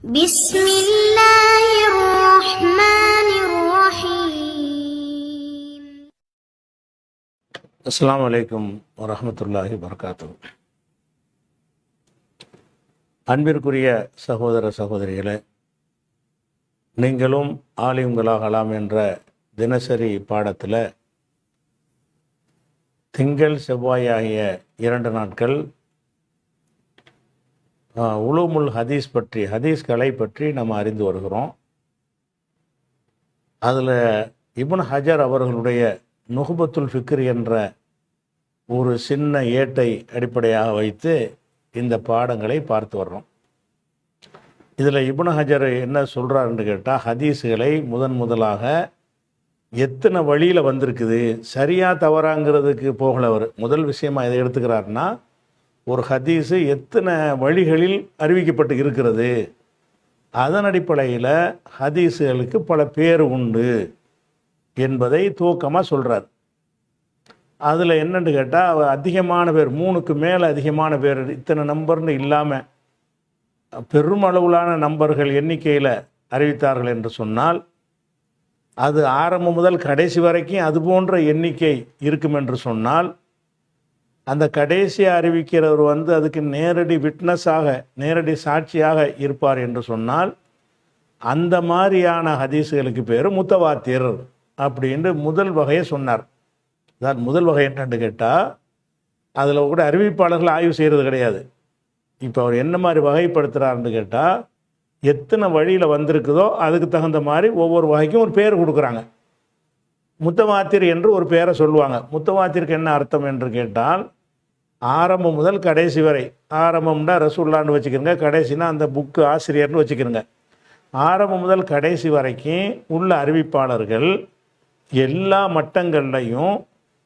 بسم الله الرحمن الرحيم. அஸ்ஸலாமு அலைக்கும் வரஹ்மத்துல்லாஹி வபரகாத்துஹு. அன்பிற்குரிய சகோதர சகோதரிகளே, நீங்களும் ஆலிம்களாகலாம் என்ற தினசரி பாடத்தில் திங்கள் செவ்வாய் ஆகிய 2 நாட்கள் உலூமுல் ஹதீஸ் பற்றி, ஹதீஸ்களை பற்றி நம்ம அறிந்து வருகிறோம். அதில் இப்னு ஹஜர் அவர்களுடைய நுஹ்பத்துல் ஃபிக்ர் என்ற ஒரு சின்ன ஏட்டை அடிப்படையாக வைத்து இந்த பாடங்களை பார்த்து வர்றோம். இதில் இப்னு ஹஜர் என்ன சொல்கிறாருன்னு கேட்டால், ஹதீஸுகளை முதலாக எத்தனை வழியில் வந்திருக்குது, சரியாக தவறாங்கிறதுக்கு போகலவர். முதல் விஷயமாக இதை எடுத்துக்கிறாருன்னா, ஒரு ஹதீஸு எத்தனை வழிகளில் அறிவிக்கப்பட்டு இருக்கிறது, அதன் அடிப்படையில் ஹதீஸுகளுக்கு பல பேர் உண்டு என்பதை துவக்கமாக சொல்கிறார். அதில் என்னென்னு கேட்டால், அதிகமான பேர், 3க்கு மேலே அதிகமான பேர், இத்தனை நம்பர்னு இல்லாமல் பெருமளவிலான நம்பர்கள் எண்ணிக்கையில் அறிவித்தார்கள் என்று சொன்னால், அது ஆரம்பம் முதல் கடைசி வரைக்கும் அது போன்ற எண்ணிக்கை இருக்கும் என்று சொன்னால், அந்த கடைசியாக அறிவிக்கிறவர் அதுக்கு நேரடி விட்னஸாக, நேரடி சாட்சியாக இருப்பார் என்று சொன்னால், அந்த மாதிரியான ஹதீஸுகளுக்கு பேர் முத்தவாத்திர் அப்படின்ட்டு முதல் வகையை சொன்னார். அதான் முதல் வகை என்னன்னு கேட்டால், அதில் கூட அறிவிப்பாளர்கள் ஆய்வு செய்கிறது கிடையாது. இப்போ அவர் என்ன மாதிரி வகைப்படுத்துகிறாருன்னு கேட்டால், எத்தனை வழியில் வந்திருக்குதோ அதுக்கு தகுந்த மாதிரி ஒவ்வொரு வகைக்கும் ஒரு பேர் கொடுக்குறாங்க. முத்தவாத்திர் என்று ஒரு பேரை சொல்லுவாங்க. முத்தவாத்திற்கு என்ன அர்த்தம் என்று கேட்டால், ஆரம்பம் முதல் கடைசி வரை, ஆரம்பம்னா ரசூல்லான்னு வச்சுக்கிறங்க, கடைசினா அந்த புக்கு ஆசிரியர்னு வச்சுக்கிறங்க. ஆரம்பம் முதல் கடைசி வரைக்கும் உள்ள அறிவிப்பாளர்கள் எல்லா மட்டங்கள்லையும்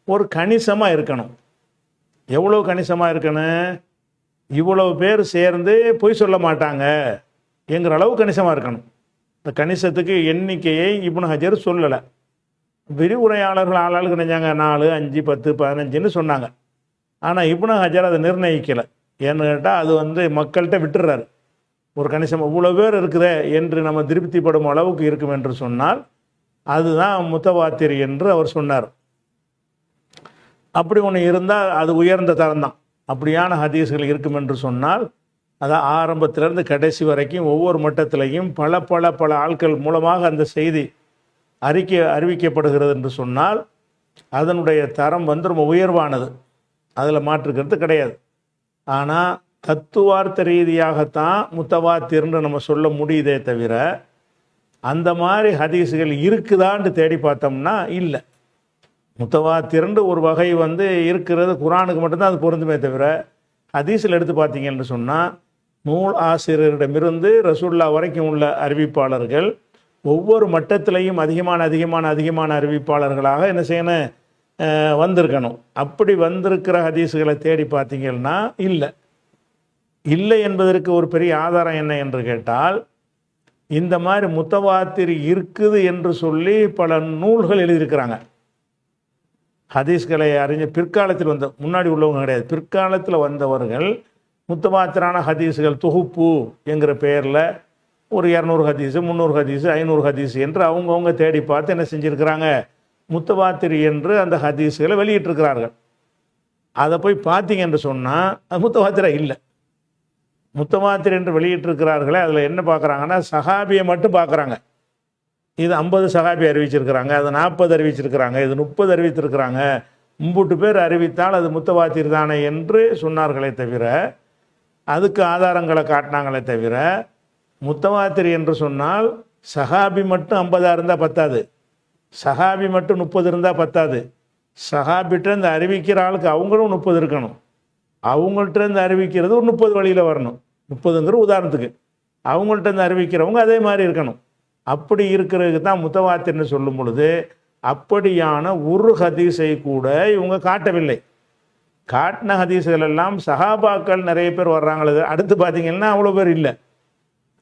ஒரு கணிசமாக இருக்கணும். எவ்வளோ கணிசமாக இருக்கணும்? இவ்வளவு பேர் சேர்ந்து பொய் சொல்ல மாட்டாங்க என்கிற அளவு கணிசமாக இருக்கணும். இந்த கணிசத்துக்கு எண்ணிக்கையை இப்னு ஹஜர் சொல்லலை. விரிவுரையாளர்கள் ஆளாளுக்கு நினைஞ்சாங்க 4, 5, 10, 15ன்னு சொன்னாங்க. ஆனால் இப்னு ஹஜர் அதை நிர்ணயிக்கலை. ஏன்னு கேட்டால், அது மக்கள்கிட்ட விட்டுறாரு. ஒரு கணிசம் இவ்வளோ பேர் இருக்குதே என்று நம்ம திருப்திப்படும் அளவுக்கு இருக்கும் என்று சொன்னால் அதுதான் முத்தவாத்திர் என்று அவர் சொன்னார். அப்படி ஒன்று இருந்தால் அது உயர்ந்த தரம்தான். அப்படியான ஹதீஸ்கள் இருக்கும் என்று சொன்னால், அதான் ஆரம்பத்திலேருந்து கடைசி வரைக்கும் ஒவ்வொரு மட்டத்திலையும் பல ஆட்கள் மூலமாக அந்த செய்தி அறிவிக்கப்படுகிறது என்று சொன்னால், அதனுடைய தரம் ரொம்ப உயர்வானது, அதில் மாற்றுக்கிறது கிடையாது. ஆனால் தத்துவார்த்த ரீதியாகத்தான் முத்தவாத்திர்னு நம்ம சொல்ல முடியுதே தவிர, அந்த மாதிரி ஹதீஸுகள் இருக்குதான்னு தேடி பார்த்தோம்னா இல்லை. முத்தவாத்திர்னு ஒரு வகை இருக்கிறது குரானுக்கு மட்டும்தான் அது பொருந்துமே தவிர, ஹதீஸில் எடுத்து பார்த்தீங்கன்னு சொன்னால், நூல் ஆசிரியரிடமிருந்து ரசூல்லா வரைக்கும் உள்ள அறிவிப்பாளர்கள் ஒவ்வொரு மட்டத்திலையும் அதிகமான அறிவிப்பாளர்களாக என்ன செய்யணும், வந்திருக்கணும். அப்படி வந்திருக்கிற ஹதீஸுகளை தேடி பார்த்தீங்கன்னா இல்லை என்பதற்கு ஒரு பெரிய ஆதாரம் என்ன என்று கேட்டால், இந்த மாதிரி முத்தவாத்திர் இருக்குது என்று சொல்லி பல நூல்கள் எழுதியிருக்கிறாங்க. ஹதீஸ்களை பிற்காலத்தில் முன்னாடி உள்ளவங்க கிடையாது, பிற்காலத்தில் வந்தவர்கள் முத்தவாத்திரான ஹதீஸுகள் தொகுப்பு என்கிற பெயரில் ஒரு 200 ஹதீஸு, 300 ஹதீஸு, 500 ஹதீஸு என்று அவங்கவுங்க தேடி பார்த்து என்ன செஞ்சுருக்கிறாங்க, முத்தவாத்திர் என்று அந்த ஹதீஸுகளை வெளியிட்டிருக்கிறார்கள். அதை போய் பார்த்தீங்க என்று சொன்னால் அது முத்தவாத்திராக இல்லை. முத்தவாத்திர் என்று வெளியிட்டிருக்கிறார்களே, அதில் என்ன பார்க்குறாங்கன்னா, சஹாபியை மட்டும் பார்க்குறாங்க. இது 50 சஹாபி அறிவிச்சிருக்கிறாங்க, அது 40 அறிவிச்சிருக்கிறாங்க, இது 30 அறிவித்திருக்கிறாங்க, 3 பேர் அறிவித்தால் அது முத்தவாத்திர் தானே என்று சொன்னார்களே தவிர, அதுக்கு ஆதாரங்களை காட்டினாங்களே தவிர, முத்தவாத்திர் என்று சொன்னால் சஹாபி மட்டும் 50 இருந்தால் பத்தாது, சஹாபி மட்டும் 30 இருந்தால் பத்தாது. சஹாபிட்ட இந்த அறிவிக்கிற ஆளுக்கு அவங்களும் 30 இருக்கணும். அவங்கள்ட்ட இருந்து அறிவிக்கிறது ஒரு 30 வழியில் வரணும். 30ங்கிற உதாரணத்துக்கு அவங்கள்ட்ட இருந்து அறிவிக்கிறவங்க அதே மாதிரி இருக்கணும். அப்படி இருக்கிறதுக்கு தான் முத்தவாத்திர்னு சொல்லும் பொழுது, அப்படியான ஒரு ஹதீஸை கூட இவங்க காட்டவில்லை. காட்டின ஹதீஸுகள் எல்லாம் சஹாபாக்கள் நிறைய பேர் வர்றாங்களது, அடுத்து பார்த்தீங்கன்னா அவ்வளோ பேர் இல்லை.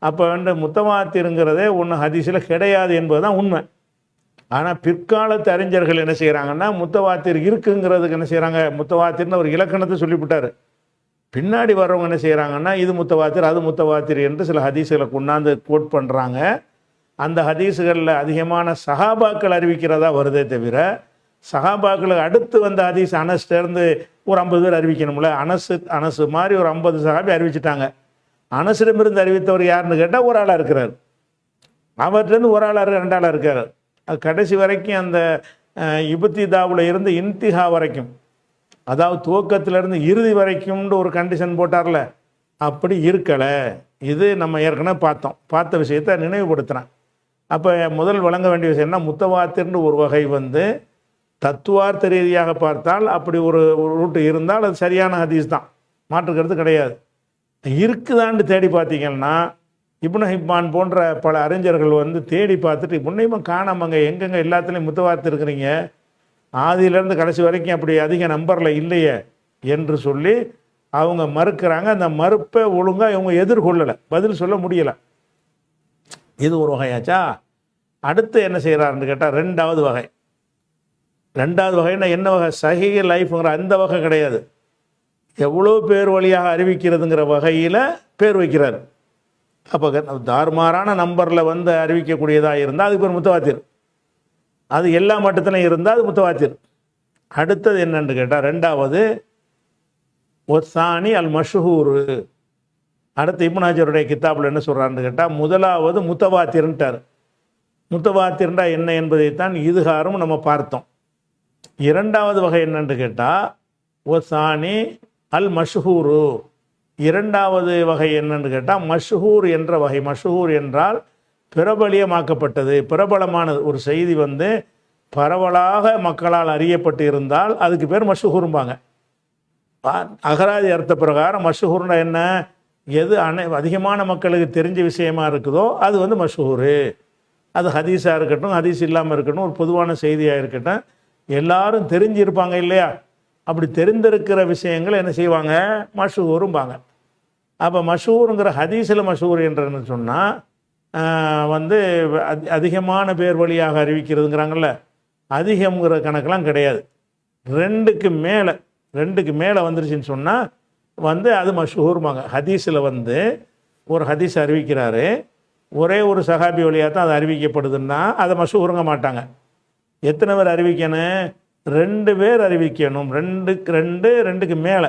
அப்போ முத்தவாத்திருங்கிறதே ஒன்று ஹதீஸில் கிடையாது என்பது தான் உண்மை. ஆனால் பிற்காலத்து அறிஞர்கள் என்ன செய்கிறாங்கன்னா, முத்தவாத்திர் இருக்குங்கிறதுக்கு என்ன செய்கிறாங்க, முத்தவாத்திர்னு ஒரு இலக்கணத்தை சொல்லிவிட்டார். பின்னாடி வர்றவங்க என்ன செய்கிறாங்கன்னா இது முத்தவாத்திர் அது முத்தவாத்திர் என்று சில ஹதீஸுகளை கொண்டாந்து கோட் பண்ணுறாங்க. அந்த ஹதீஸுகளில் அதிகமான சஹாபாக்கள் அறிவிக்கிறதா வருதே தவிர சஹாபாக்களுக்கு அடுத்து வந்த ஹதீஸ் அனஸ்டேருந்து ஒரு 50 பேர் அறிவிக்கணும்ல. அனசு மாதிரி ஒரு 50 சஹாபி அறிவிச்சிட்டாங்க. அனசிடமிருந்து அறிவித்தவர் யாருன்னு கேட்டால் ஒரு ஆளாக இருக்கிறார். அவர்கிட்டருந்து ஒரு ஆளாக ரெண்டு ஆளாக இருக்கார். அது கடைசி வரைக்கும் அந்த இபத்திதாவில் இருந்து இன்திஹா வரைக்கும், அதாவது துவக்கத்திலேருந்து இறுதி வரைக்கும்னு ஒரு கண்டிஷன் போட்டார்ல, அப்படி இருக்கலை. இது நம்ம ஏற்கனவே பார்த்த விஷயத்தை நினைவுபடுத்துகிறேன். அப்போ முதல் வழங்க வேண்டிய விஷயம்னா முத்தவாத்திர்னு ஒரு வகை வந்து தத்துவார்த்த ரீதியாக பார்த்தால் அப்படி ஒரு ரூட்டு இருந்தால் அது சரியான ஹதீஸ் தான், மாற்றுக்கிறது கிடையாது. இருக்குதான்னு தேடி பார்த்தீங்கன்னா இப்னு ஹிப்பான் போன்ற பல அறிஞர்கள் வந்து தேடி பார்த்துட்டு முன்னையும் காணாமங்க எங்கெங்க எல்லாத்துலேயும் முத்தவார்த்து இருக்கிறீங்க, ஆதியிலேருந்து கடைசி வரைக்கும் அப்படி அதிக நம்பரில் இல்லையே என்று சொல்லி அவங்க மறுக்கிறாங்க. அந்த மறுப்பை ஒழுங்காக இவங்க எதிர்கொள்ளலை, பதில் சொல்ல முடியலை. இது ஒரு வகையாச்சா. அடுத்து என்ன செய்கிறாருன்னு கேட்டால் ரெண்டாவது வகைன்னா என்ன வகை? சஹீஹ் லைஃப்ங்கிற அந்த வகை கிடையாது. எவ்வளோ பேர் வழியாக அறிவிக்கிறதுங்கிற வகையில் பேர் வைக்கிறார். அப்போ தார்மாரான நம்பரில் வந்து அறிவிக்கக்கூடியதாக இருந்தால் அதுக்கு ஒரு முத்தவாத்திர், அது எல்லா மட்டத்திலையும் இருந்தால் அது முத்தவாத்திர். அடுத்தது என்னன்னு கேட்டால் ரெண்டாவது ஒசானி அல் மஷ்ஹூரு. அடுத்து இப்னு ஹஜருடைய கித்தாபில் என்ன சொல்கிறான்னு கேட்டால் முதலாவது முத்தவாத்திர்ன்ட்டார். முத்தவாத்திர்ன்றா என்ன என்பதைத்தான் இதுகாரும் நம்ம பார்த்தோம். இரண்டாவது வகை என்னன்னு கேட்டால் ஒசானி அல் மஷ்ஹூரு. இரண்டாவது வகை என்னன்னு கேட்டால் மஷ்ஹூர் என்ற வகை. மஷ்ஹூர் என்றால் பிரபலியமாக்கப்பட்டது, பிரபலமானது. ஒரு செய்தி வந்து பரவலாக மக்களால் அறியப்பட்டு இருந்தால் அதுக்கு பேர் மஷ்ஹூரும்பாங்க. அகராதி அர்த்த பிரகாரம் மஷ்ஹூர்னா என்ன? எது அதிகமான மக்களுக்கு தெரிஞ்ச விஷயமா இருக்குதோ அது வந்து மஷ்ஹூரு. அது ஹதீஸாக இருக்கட்டும், ஹதீஸ் இல்லாமல் இருக்கட்டும், ஒரு பொதுவான செய்தியாக இருக்கட்டும், எல்லாரும் தெரிஞ்சிருப்பாங்க இல்லையா? அப்படி தெரிந்திருக்கிற விஷயங்கள் என்ன செய்வாங்க? மஷ்ஹூரும்பாங்க. அப்போ மஷ்ஹூருங்கிற ஹதீஸில் மஷ்ஹூர் என்றன்னு சொன்னால் வந்து அதிகமான பேர் வழியாக அறிவிக்கிறதுங்கிறாங்கல்ல, அதிகம்ங்கிற கணக்கெலாம் கிடையாது. ரெண்டுக்கு மேலே வந்துருச்சுன்னு சொன்னால் வந்து அது மஷ்ஹூரும்பாங்க. ஹதீஸில் வந்து ஒரு ஹதீஸ் அறிவிக்கிறாரு, ஒரே ஒரு சஹாபி வழியாக தான் அது அறிவிக்கப்படுதுன்னா அதை மஷ்ஹூருங்க மாட்டாங்க. எத்தனை பேர் அறிவிக்கணும்? 2 பேர் அறிவிக்கணும். ரெண்டுக்கு மேலே,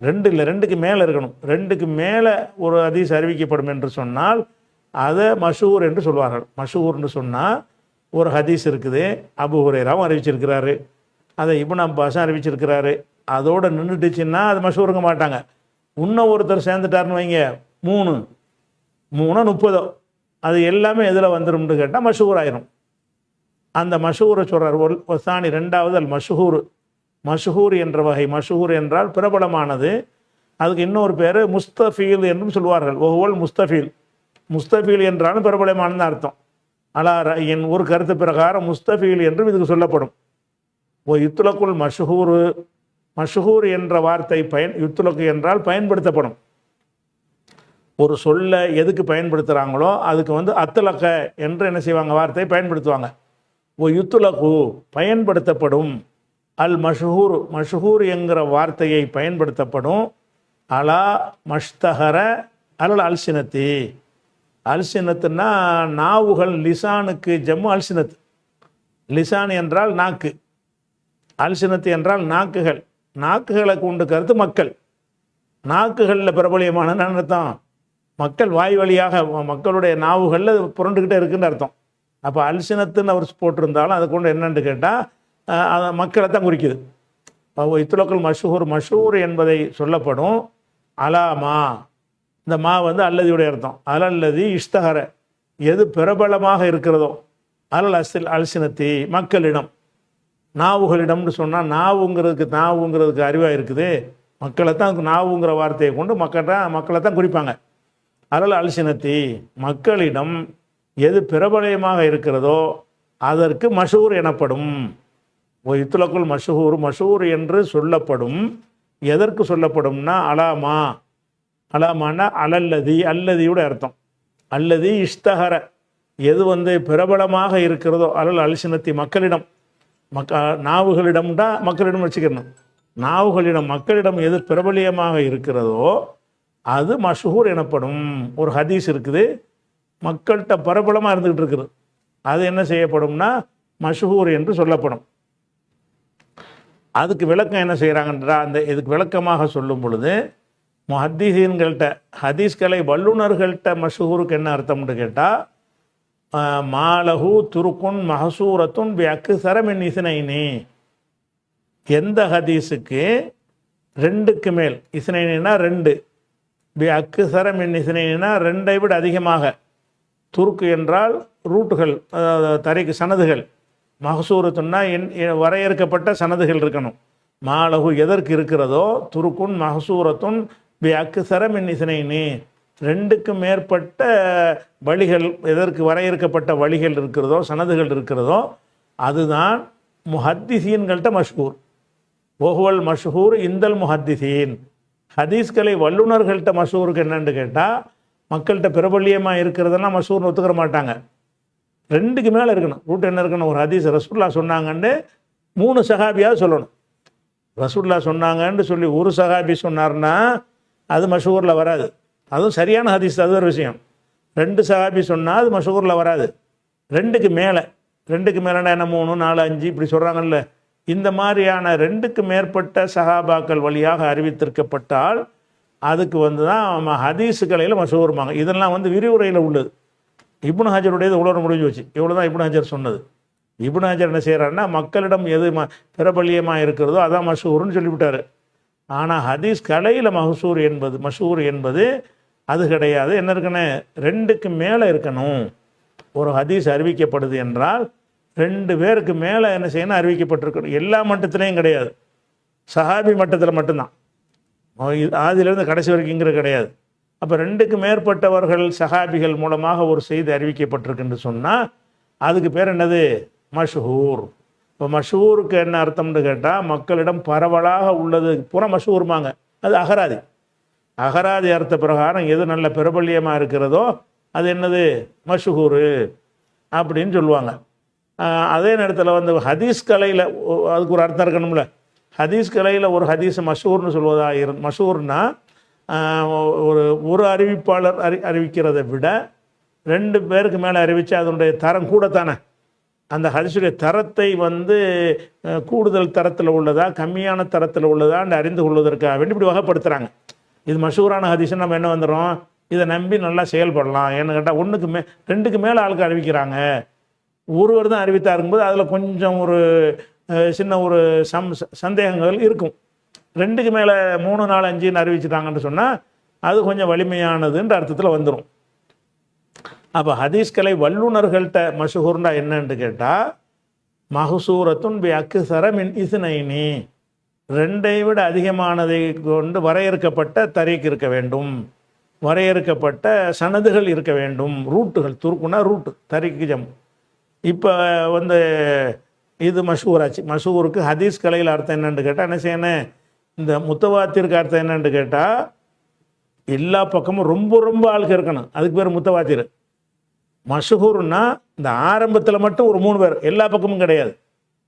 2 இல்லை 2க்கு மேலே இருக்கணும். 2க்கு மேலே ஒரு ஹதீஸ் அறிவிக்கப்படும் என்று சொன்னால் அதை மஷ்ஹூர் என்று சொல்வார்கள். மஷ்ஹூர்னு சொன்னால் ஒரு ஹதீஸ் இருக்குது, அபூ ஹுரைராவும் அறிவிச்சிருக்கிறாரு, அதை இப்னு அப்பாஸும் அறிவிச்சிருக்கிறாரு, அதோடு நின்றுட்டுச்சுன்னா அது மஷ்ஹூருங்க மாட்டாங்க. இன்னும் ஒருத்தர் சேர்ந்துட்டாருன்னு வைங்க, 3 30, அது எல்லாமே எதில் வந்துடும்னு கேட்டால் மஷ்ஹூர் ஆயிரும். அந்த மஷ்ஹூரை சொல்கிறார். ஒசானி ரெண்டாவது அல் மஷ்ஹூர். மஷ்ஹூர் என்ற வகை. மஷ்ஹூர் என்றால் பிரபலமானது. அதுக்கு இன்னொரு பேர் முஸ்தஃபீல் என்றும் சொல்வார்கள். ஒவ்வொரு முஸ்தஃபீல் என்றாலும் பிரபலமானது அர்த்தம். என் ஒரு கருத்து பிரகாரம் முஸ்தஃபீல் என்றும் இதுக்கு சொல்லப்படும். யுத்துலக்குள் மஷ்ஹூர் என்ற வார்த்தை யுத்துலக்கு என்றால் பயன்படுத்தப்படும். ஒரு சொல்ல எதுக்கு பயன்படுத்துகிறாங்களோ அதுக்கு வந்து அத்துலக்க என்று என்ன செய்வாங்க? வார்த்தையை பயன்படுத்துவாங்க. யுத்துலகு பயன்படுத்தப்படும். அல் மஷ்ஹூர் என்கிற வார்த்தையை பயன்படுத்தப்படும். அலா மஷ்தஹர அல் அல்சினத்தி. அல்சினத்துன்னா நாவுகள். லிசானுக்கு ஜம்மு அல்சினத். லிசான் என்றால் நாக்கு, அல்சினத்து என்றால் நாக்குகள். நாக்குகளை கொண்டு கருத்து மக்கள். நாக்குகளில் பிரபலியமான அர்த்தம் மக்கள் வாய் வழியாக மக்களுடைய நாவுகளில் புரண்டுக்கிட்டே இருக்குன்னு அர்த்தம். அப்போ அல்சினத்துன்னு அவர் போட்டிருந்தாலும் அதை கொண்டு என்னன்னு கேட்டால் மக்களை தான் குறிக்குது. இத்துலக்குள் மஷ்ஹூர் என்பதை சொல்லப்படும். அலாமா, இந்த மா வந்து அல்லதியுடைய அர்த்தம். அலல்லதி இஷ்தஹர, எது பிரபலமாக இருக்கிறதோ. அல்சினத்தி மக்களிடம், நாவுகளிடம்னு சொன்னால் நாவுங்கிறதுக்கு அறிவாக இருக்குது. மக்களை தான் நாவுங்கிற வார்த்தையை கொண்டு மக்களை தான் குறிப்பாங்க. அல்சினத்தி மக்களிடம் எது பிரபலமாக இருக்கிறதோ அதற்கு மஷ்ஹூர் எனப்படும். இத்துலக்குள் மஷ்ஹூர் என்று சொல்லப்படும். எதற்கு சொல்லப்படும்னா அலாமான்னா அல்லதியோட அர்த்தம். அல்லதி இஷ்தஹர, எது வந்து பிரபலமாக இருக்கிறதோ அல்சினத்தி மக்களிடம். நாவுகளிடம்டா மக்களிடம் வச்சுக்கணும். நாவுகளிடம் மக்களிடம் எது பிரபலியமாக இருக்கிறதோ அது மஷ்ஹூர் எனப்படும். ஒரு ஹதீஸ் இருக்குது, மக்கள்கிட்ட பிரபலமாக இருந்துகிட்டு இருக்குது, அது என்ன செய்யப்படும்னா மஷ்ஹூர் என்று சொல்லப்படும். அதுக்கு விளக்கம் என்ன செய்கிறாங்கன்றா, அந்த இதுக்கு விளக்கமாக சொல்லும் பொழுது முஹத்திஸீன்கள்கிட்ட, ஹதீஸ்களை வல்லுநர்கள்ட்ட மஷ்ஹூருக்கு என்ன அர்த்தம்னு கேட்டால், மாலஹு துருக்குன் மஹசூரத்துன் பி அக்ஸர மின் இஸ்னைனி, எந்த ஹதீஸுக்கு ரெண்டுக்கு மேல், இஸ்னைனா ரெண்டு, பி அக்ஸர மின் இஸ்னைனா ரெண்டை விட அதிகமாக, துருக்கு என்றால் ரூட்டுகள், தரிக்கு சனதுகள், மஹசூரத்துன்னா வரையறுக்கப்பட்ட சனதுகள் இருக்கணும். மாலகு எதற்கு இருக்கிறதோ, துருக்குன் மஹசூரத்துன் பி அக்ஸர மின் இஸ்னைனி, ரெண்டுக்கு மேற்பட்ட வழிகள், எதற்கு வரையறுக்கப்பட்ட வழிகள் இருக்கிறதோ, சனதுகள் இருக்கிறதோ, அதுதான் முஹத்திஸீன்கள்ட்ட மஷ்ஹூர். ஓஹுவல் மஷ்ஹூர் இந்தல் முஹத்திஸீன். ஹதீஸ்களை வல்லுநர்கள்ட்ட மஷ்ஹூருக்கு என்னன்னு கேட்டால், மக்கள்கிட்ட பிரபல்யமாக இருக்கிறதெல்லாம் மஷ்ஹூர்னு ஒத்துக்கிற மாட்டாங்க. ரெண்டுக்கு மேலே இருக்கணும். ரூட் என்ன இருக்கணும், ஒரு ஹதீஸ் ரசூலுல்லாஹ் சொன்னாங்கன்னு 3 சஹாபியாவது சொல்லணும். ரசூலுல்லாஹ் சொன்னாங்கன்னு சொல்லி ஒரு சஹாபி சொன்னார்னா அது மஷ்ஹூரில் வராது. அதுவும் சரியான ஹதீஸ், அது ஒரு விஷயம். 2 சஹாபி சொன்னால் அது மஷ்ஹூரில் வராது. ரெண்டுக்கு மேலே என்ன 3, 4, 5 இப்படி சொல்கிறாங்கல்ல, இந்த மாதிரியான 2க்கு மேற்பட்ட சஹாபாக்கள் வழியாக அறிவித்திருக்கப்பட்டால் அதுக்கு தான் ஹதீஸுகளில் மஷ்ஹூர்மாங்க. இதெல்லாம் விரிவுரையில் உள்ளது. இப்னு ஹஜருடையது இவ்வளோ முடிஞ்சு வச்சு, இவ்வளோ தான் இப்னு ஹஜர் சொன்னது. இப்னு ஹஜர் என்ன செய்கிறாருன்னா, மக்களிடம் எது பிரபல்யமாக இருக்கிறதோ அதான் மஷ்ஹூர்னு சொல்லிவிட்டார். ஆனால் ஹதீஸ் கலையில் மஷ்ஹூர் என்பது அது கிடையாது. என்ன இருக்குன்னு, 2க்கு மேலே இருக்கணும். ஒரு ஹதீஸ் அறிவிக்கப்படுது என்றால் 2 பேருக்கு மேலே என்ன செய்யணும், அறிவிக்கப்பட்டிருக்கணும். எல்லா மட்டத்திலையும் கிடையாது, சஹாபி மட்டத்தில் மட்டும்தான், ஆதியிலேருந்து கடைசி வரைக்குங்கிறது கிடையாது. அப்போ 2க்கு மேற்பட்டவர்கள் சஹாபிகள் மூலமாக ஒரு செய்தி அறிவிக்கப்பட்டிருக்குன்னு சொன்னால் அதுக்கு பேர் என்னது, மஷ்ஹூர். இப்போ மஷ்ஹூருக்கு என்ன அர்த்தம்னு கேட்டால், மக்களிடம் பரவலாக உள்ளது பூரா மஷ்ஹூர்மாங்க. அது அகராதி அர்த்த பிரகாரம் எது நல்ல பிரபல்யமாக இருக்கிறதோ அது என்னது, மஷ்ஹூரு அப்படின்னு சொல்லுவாங்க. அதே நேரத்தில் ஹதீஸ் கலையில் அதுக்கு ஒரு அர்த்தம் இருக்கணும்ல. ஹதீஸ் கலையில் ஒரு ஹதீஸ் மஷ்ஹூர்னு சொல்வதாக மஷ்ஹூர்னா ஒரு அறிவிப்பாளர் அறிவிக்கிறதை விட 2 பேருக்கு மேலே அறிவித்தா அதனுடைய தரம் கூடத்தானே. அந்த ஹதீஸுடைய தரத்தை கூடுதல் தரத்தில் உள்ளதா கம்மியான தரத்தில் உள்ளதான்னு அறிந்து கொள்வதற்காக வேண்டி இப்படி வகைப்படுத்துகிறாங்க. இது மஷ்ஹூரான ஹதீஸ்ன்னு நம்ம என்ன வந்துடும், இதை நம்பி நல்லா செயல்படலாம். ஏன்னு கேட்டால் 2க்கு மேலே ஆளுக்கு அறிவிக்கிறாங்க, ஒருவர் தான் அறிவித்தாருங்கும்போது அதில் கொஞ்சம் ஒரு சின்ன ஒரு சந்தேகங்கள் இருக்கும். 2க்கு மேலே 3, 4, 5ன்னு அறிவிச்சிட்டாங்கன்னு சொன்னால் அது கொஞ்சம் வலிமையானதுன்ற அர்த்தத்தில் வந்துடும். அப்போ ஹதீஸ்களை வல்லுநர்கள்ட்ட மஷ்ஹூர்னா என்னன்னு கேட்டால், மஹசூரத்துன் பி அக்ஸர மின் இஸ்னைனி, 2ஐ விட அதிகமானதை கொண்டு வரையறுக்கப்பட்ட தரீக் இருக்க வேண்டும், வரையறுக்கப்பட்ட சனதுகள் இருக்க வேண்டும். ரூட்டுகள், துருக்குனா ரூட்டு, தரீக்கு ஜம். இப்போ இது மஷ்ஹூராச்சு. மஷ்ஹூருக்கு ஹதீஸ் கலையில் அர்த்தம் என்னன்னு கேட்டால் என்ன செய்யணும், இந்த முத்தவாத்திற்கு அர்த்தம் என்னன்னு கேட்டால், எல்லா பக்கமும் ரொம்ப ஆளுக்கு இருக்கணும், அதுக்கு பேர் முத்தவாத்திர். மஷ்ஹூர்னா இந்த ஆரம்பத்தில் மட்டும் ஒரு 3 பேர், எல்லா பக்கமும் கிடையாது,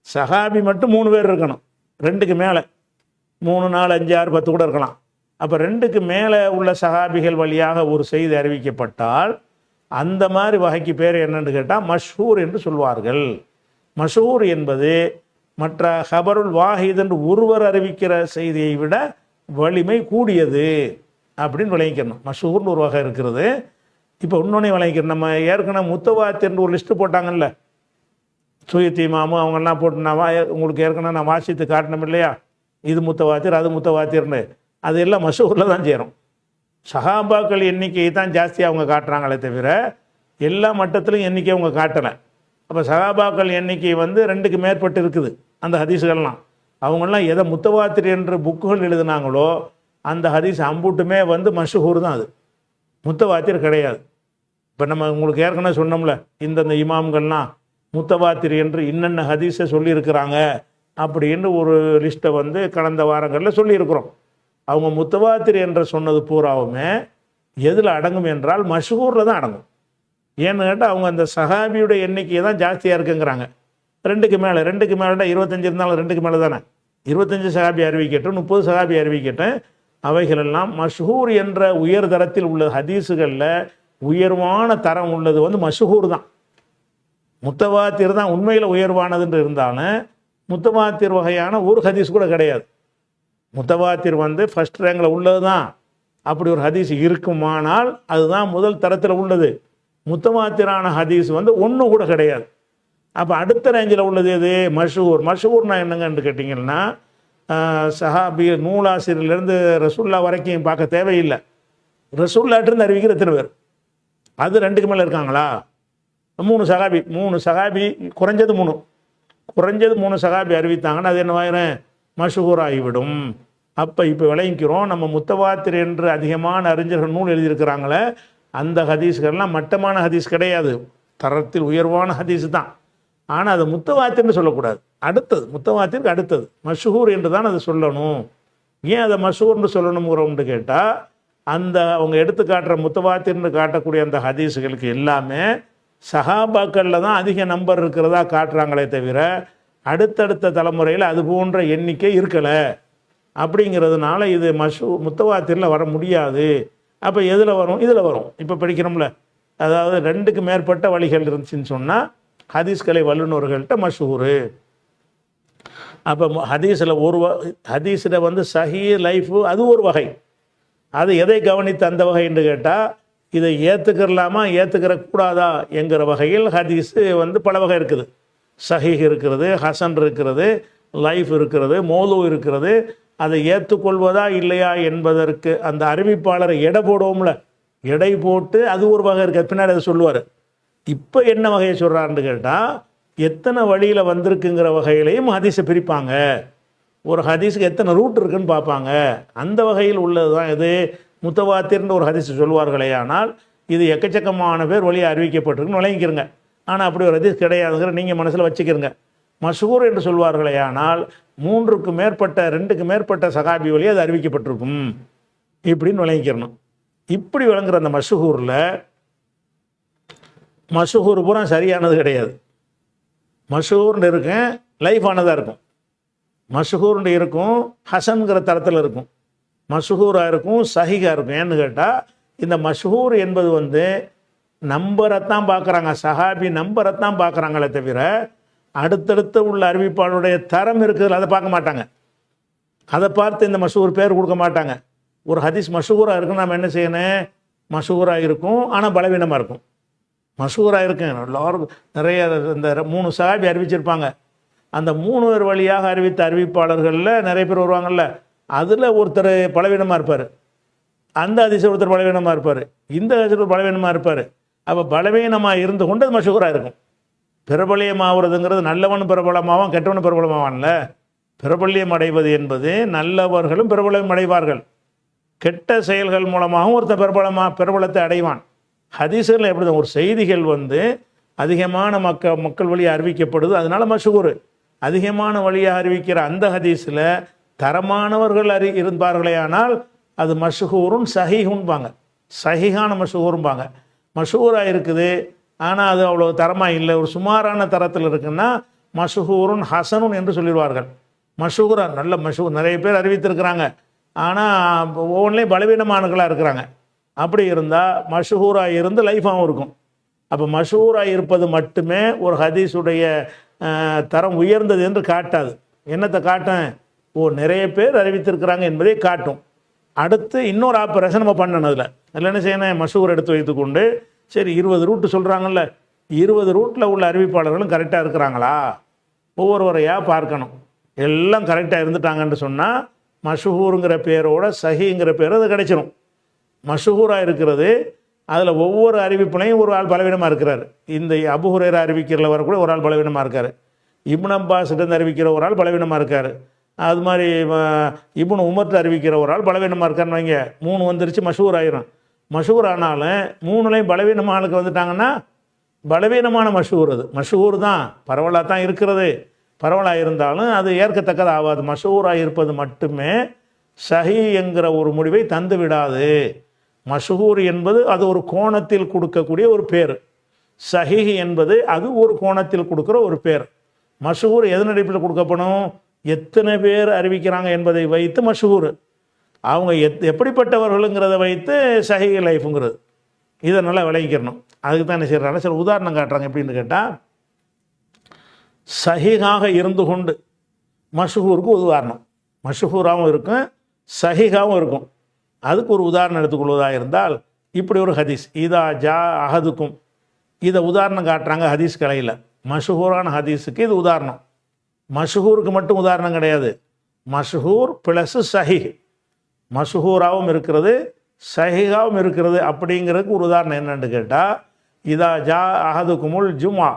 சஹாபி மட்டும் 3 பேர் இருக்கணும். 2க்கு மேலே 3, 4, 5, 6, 10 கூட இருக்கலாம். அப்போ 2க்கு மேலே உள்ள சஹாபிகள் வழியாக ஒரு செய்தி அறிவிக்கப்பட்டால் அந்த மாதிரி வகைக்கு பேர் என்னன்னு கேட்டால் மஷ்ஹூர் என்று சொல்வார்கள். மஷ்ஹூர் என்பது மற்ற ஹபருல் வாஹித் என்று ஒருவர் அறிவிக்கிற செய்தியை விட வலிமை கூடியது அப்படின்னு விளங்கிக்கணும். மஷ்ஹூர்னு ஒரு வகை இருக்கிறது. இப்போ இன்னொன்னே விளங்கிக்கணும். நம்ம ஏற்கனவே முத்தவாத்திர்னு ஒரு லிஸ்ட்டு போட்டாங்கல்ல, சுயத்தி இமாமு அவங்கெல்லாம் போட்டு உங்களுக்கு ஏற்கனவே நான் வாசித்து காட்டணும் இல்லையா, இது முத்தவாத்திர் அது முத்தவாத்திர்னு, அது எல்லாம் மஷ்ஹூரில் தான் சேரும். சஹாபாக்கள் எண்ணிக்கையை தான் ஜாஸ்தி அவங்க காட்டுறாங்களே தவிர எல்லா மட்டத்திலும் எண்ணிக்கை அவங்க காட்டலை. அப்போ சஹாபாக்கள் எண்ணிக்கை 2க்கு மேற்பட்டு இருக்குது. அந்த ஹதீஸுகள்லாம் அவங்கெல்லாம் எதை முத்தவாத்திர் என்று புக்குகள் எழுதினாங்களோ அந்த ஹதீஸ் அம்பூட்டுமே மஷ்ஹூர் தான், அது முத்தவாத்திர் கிடையாது. இப்போ நம்ம உங்களுக்கு ஏற்கனவே சொன்னோம்ல, இந்தந்த இமாம்கள்லாம் முத்தவாத்திர் என்று இன்னென்ன ஹதீஸை சொல்லியிருக்கிறாங்க அப்படின்னு ஒரு லிஸ்ட்டை கடந்த வாரங்களில் சொல்லியிருக்கிறோம். அவங்க முத்தவாத்திர் என்று சொன்னது பூராவுமே எதில் அடங்கும் என்றால் மஷ்ஹூரில் தான் அடங்கும். ஏன்னு கேட்டால் அவங்க அந்த சஹாபியுடைய எண்ணிக்கையை தான் ஜாஸ்தியாக இருக்குங்கிறாங்க. 2க்கு மேலே 25 இருந்தாலும் 2க்கு மேலே தானே, 25 சஹாபி அறிவிக்கட்டும், 30 சஹாபி அறிவிக்கட்டும், அவைகளெல்லாம் மஷ்ஹூர் என்ற உயர் தரத்தில் உள்ள ஹதீஸுகளில் உயர்வான தரம் உள்ளது வந்து மஷ்ஹூர் தான். முத்தவாத்திர் தான் உண்மையில் உயர்வானதுன்னு இருந்தாலும் முத்தவாத்திர் வகையான ஒரு ஹதீஸ் கூட கிடையாது. முத்தவாத்திர் வந்து ஃபர்ஸ்ட் ரேங்கில் உள்ளது தான். அப்படி ஒரு ஹதீஸ் இருக்குமானால் அதுதான் முதல் தரத்தில் உள்ளது. முத்தவாத்திரான ஹதீஸ் வந்து ஒன்று கூட கிடையாது. அப்போ அடுத்த ரேஞ்சில் உள்ளது எது? மஷ்ஹூர். மஷ்ஹூர்னா என்னங்கன்னு கேட்டிங்கன்னா, சஹாபி நூலாசிரியர்லேருந்து ரசூல்லா வரைக்கும் பார்க்க தேவையில்லை. ரசூல்லாட்டிருந்து அறிவிக்கிற எத்தனை பேர்? அது 2க்கு மேலே இருக்காங்களா? 3 சஹாபி குறைஞ்சது 3 சஹாபி அறிவித்தாங்கன்னா அது என்னவாயிரும்? மஷ்ஹூர் ஆகிவிடும். அப்போ இப்போ விளங்கிக்கிறோம், நம்ம முத்தவாத்திர் என்று அதிகமான அறிஞர்கள் நூல் எழுதியிருக்கிறாங்களே அந்த ஹதீஸ்கள்லாம் மட்டமான ஹதீஸ் கிடையாது, தரத்தில் உயர்வான ஹதீஸ் தான். ஆனால் அது முத்தவாத்திர்னு சொல்லக்கூடாது. அடுத்தது முத்தவாத்திற்கு அடுத்தது மஷ்ஹூர் என்று தான் அது சொல்லணும். ஏன் அதை மஷ்ஹூர்னு சொல்லணுங்கிறோம்னு கேட்டால், அந்த அவங்க எடுத்து காட்டுற முத்தவாத்திர்னு காட்டக்கூடிய அந்த ஹதீஸுகளுக்கு எல்லாமே சஹாபாக்களில் தான் அதிக நம்பர் இருக்கிறதா காட்டுறாங்களே தவிர அடுத்தடுத்த தலைமுறையில் அது போன்ற எண்ணிக்கை இருக்கலை. அப்படிங்கிறதுனால இது முத்தவாத்திரில் வர முடியாது. அப்போ எதில் வரும்? இதில் வரும். இப்போ படிக்கிறோம்ல, அதாவது 2க்கு மேற்பட்ட வழிகள் இருந்துச்சுன்னு சொன்னால் ஹதீஸ்கலை வல்லுநர்கள்ட்ட மஷ்ஹூரு. அப்போ ஹதீஸில் வந்து சஹீ லைஃபு அது ஒரு வகை. அது எதை கவனித்து அந்த வகைன்னு கேட்டால், இதை ஏற்றுக்கிறலாமா ஏற்றுக்கிற கூடாதா என்கிற வகையில் ஹதீஸு வந்து பல வகை இருக்குது. சஹீஹ் இருக்கிறது, ஹசன் இருக்கிறது, லைஃப் இருக்கிறது, மௌது இருக்கிறது. அதை ஏற்றுக்கொள்வதா இல்லையா என்பதற்கு அந்த அறிவிப்பாளரை எடை போடுவோம்ல, எடை போட்டு அது ஒரு வகை இருக்குது. பின்னாடி அதை சொல்லுவார். இப்போ என்ன வகையை சொல்கிறாருன்னு கேட்டால், எத்தனை வழியில் வந்திருக்குங்கிற வகையிலையும் ஹதீஸை பிரிப்பாங்க. ஒரு ஹதீஸுக்கு எத்தனை ரூட் இருக்குன்னு பார்ப்பாங்க. அந்த வகையில் உள்ளது தான் இது முத்தவாத்திர்னு ஒரு ஹதீஸ் சொல்வார்களே. ஆனால் இது எக்கச்சக்கமான பேர் வழியாக அறிவிக்கப்பட்டிருக்குன்னு விளங்கிக்கிறங்க. ஆனால் அப்படி ஒரு ஹதீஸ் கிடையாதுங்கிற நீங்கள் மனசில் வச்சுக்கிறங்க. மஷ்ஹூர் என்று சொல்வார்களே, ஆனால் 3க்கு மேற்பட்ட 2க்கு மேற்பட்ட சஹாபி வழியாக அது அறிவிக்கப்பட்டிருக்கும் இப்படின்னு விளங்கிக்கிறணும். இப்படி விளங்குற அந்த மஷ்ஹூர் பூரா சரியானது கிடையாது. மஷ்ஹூர்னு இருக்கும், லைஃபானதாக இருக்கும். மஷ்ஹூர்னு இருக்கும், ஹசன்கிற தரத்தில் இருக்கும். மஷ்ஹூராக இருக்கும், சஹீஹாக இருக்கும். ஏன்னு கேட்டால், இந்த மஷ்ஹூர் என்பது வந்து நம்பரைத்தான் பார்க்குறாங்க, சஹாபி நம்பரைத்தான் பார்க்குறாங்களே தவிர அடுத்தடுத்து உள்ள அறிவிப்பாளருடைய தரம் இருக்குதுல அதை பார்க்க மாட்டாங்க. அதை பார்த்து இந்த மஷ்ஹூர் பேர் கொடுக்க மாட்டாங்க. ஒரு ஹதீஸ் மஷ்ஹூராக இருக்குன்னு நம்ம என்ன செய்யணும்? மஷ்ஹூராக இருக்கும், ஆனால் பலவீனமாக இருக்கும். மஷ்ஹூராக இருக்கும், எல்லாரும் நிறைய இந்த 3 சஹாபி அறிவிச்சிருப்பாங்க. அந்த 3 பேர் வழியாக அறிவித்த அறிவிப்பாளர்களில் நிறைய பேர் வருவாங்கள்ல, அதில் ஒருத்தர் பலவீனமாக இருப்பார், அந்த ஹதீஸில் ஒருத்தர் பலவீனமாக இருப்பார், இந்த ஹதீஸில் பலவீனமாக இருப்பார். அப்போ பலவீனமாக இருந்து கொண்டு அது மஷ்ஹூராக இருக்கும். பிரபல்யமாகிறதுங்கிறது நல்லவன் பிரபலமாவான், கெட்டவன் பிரபலமாவான்ல. பிரபல்யம் அடைவது என்பது நல்லவர்களும் பிரபலம் அடைவார்கள், கெட்ட செயல்கள் மூலமாகவும் ஒருத்தர் பிரபலத்தை அடைவான். ஹதீஸில் எப்படி தான் ஒரு செய்திகள் வந்து அதிகமான மக்கள் வழியாக அறிவிக்கப்படுது, அதனால மஷ்ஹூர். அதிகமான வழியாக அறிவிக்கிற அந்த ஹதீஸில் தரமானவர்கள் இருப்பார்களே, ஆனால் அது மஷ்ஹூரும் சஹீஹுன்பாங்க, சஹீஹான மஷ்ஹூரும்பாங்க. மஷ்ஹூராக இருக்குது, ஆனால் அது அவ்வளோ தரமாக இல்லை, ஒரு சுமாரான தரத்தில் இருக்குன்னா மஷ்ஹூருன் ஹசனுன் என்று சொல்லிடுவார்கள். மஷ்ஹூராக நல்ல மஷ்ஹூர் நிறைய பேர் அறிவித்திருக்கிறாங்க, ஆனால் ஒவ்வொன்றிலையும் பலவீனமானவர்களாக இருக்கிறாங்க. அப்படி இருந்தால் மஷ்ஹூராக இருந்து லைஃபாகவும் இருக்கும். அப்போ மஷ்ஹூராக இருப்பது மட்டுமே ஒரு ஹதீஸுடைய தரம் உயர்ந்தது என்று காட்டாது. என்னத்தை காட்டும்? நிறைய பேர் அறிவித்திருக்கிறாங்க என்பதை காட்டும். அடுத்து இன்னொரு ஆப்பரேஷன் நம்ம பண்ணணும். அதில் என்ன செய்யணும்? மஷ்ஹூர் எடுத்து வைத்துக்கொண்டு, சரி 20 ரூட்டு சொல்கிறாங்கல்ல, 20 ரூட்டில் உள்ள அறிவிப்பாளர்களும் கரெக்டாக இருக்கிறாங்களா ஒவ்வொருவரையாக பார்க்கணும். எல்லாம் கரெக்டாக இருந்துட்டாங்கன்னு சொன்னால் மஷ்ஹூருங்கிற பேரோட சஹீங்கிற பேர் அது கிடைச்சிரும். மஷ்ஹூராக இருக்கிறது, அதில் ஒவ்வொரு அறிவிப்புலையும் ஒரு ஆள் பலவீனமாக இருக்கிறார். இந்த அபூ ஹுரைரா அறிவிக்கிறதுல வரக்கூட ஒரு ஆள் பலவீனமாக இருக்கார், இப்னு அப்பாஸ்கிட்ட அறிவிக்கிற ஒரு ஆள் பலவீனமாக இருக்கார், அது மாதிரி இப்னு உமர்கிட்ட அறிவிக்கிற ஒரு ஆள் பலவீனமாக இருக்காருன்னு வைங்க, 3 வந்துருச்சு, மஷ்ஹூர் ஆயிரும். மஷ்ஹூர் ஆனாலும் 3லையும் பலவீனமான ஆளுக்கு வந்துட்டாங்கன்னா பலவீனமான மஷ்ஹூர். அது மஷ்ஹூர் தான், பரவலாக தான் இருக்கிறது, பரவலாக இருந்தாலும் அது ஏற்கத்தக்கது ஆகாது. மஷ்ஹூராக இருப்பது மட்டுமே சஹீ என்கிற ஒரு முடிவை தந்து விடாது. மஷ்ஹூர் என்பது அது ஒரு கோணத்தில் கொடுக்கக்கூடிய ஒரு பேர், சஹீஹ் என்பது அது ஒரு கோணத்தில் கொடுக்குற ஒரு பேர். மஷ்ஹூர் எதன் அடிப்படையில் கொடுக்கப்படும்? எத்தனை பேர் அறிவிக்கிறாங்க என்பதை வைத்து மஷ்ஹூர், அவங்க எப்படிப்பட்டவர்களுங்கிறத வைத்து சஹீஹ் லைஃபுங்கிறது. இதை நல்லா விளங்கிக்கிறணும். அதுக்கு தான் என்ன செய்கிறாங்க, சில உதாரணம் காட்டுறாங்க. எப்படின்னு கேட்டால், சஹீஹாக இருந்து கொண்டு மஷ்ஹூருக்கு உதாரணம், மஷ்ஹூராகவும் இருக்கும் சஹீஹாகவும் இருக்கும். அதுக்கு ஒரு உதாரணம் எடுத்துக்கொள்வதாக இருந்தால், இப்படி ஒரு ஹதீஸ், இதா ஜா அஹதுக்கும், இதை உதாரணம் காட்டுறாங்க ஹதீஸ் கலையில். மஷ்ஹூரான ஹதீஸுக்கு இது உதாரணம். மஷ்ஹூருக்கு மட்டும் உதாரணம் கிடையாது, மஷ்ஹூர் ப்ளஸ் சஹீஹ், மஷ்ஹூராகவும் இருக்கிறது சஹீஹாகவும் இருக்கிறது. அப்படிங்கிறதுக்கு ஒரு உதாரணம் என்னன்னு கேட்டால், இதா ஜா அஹதுக்குமுல் ஜும்மா,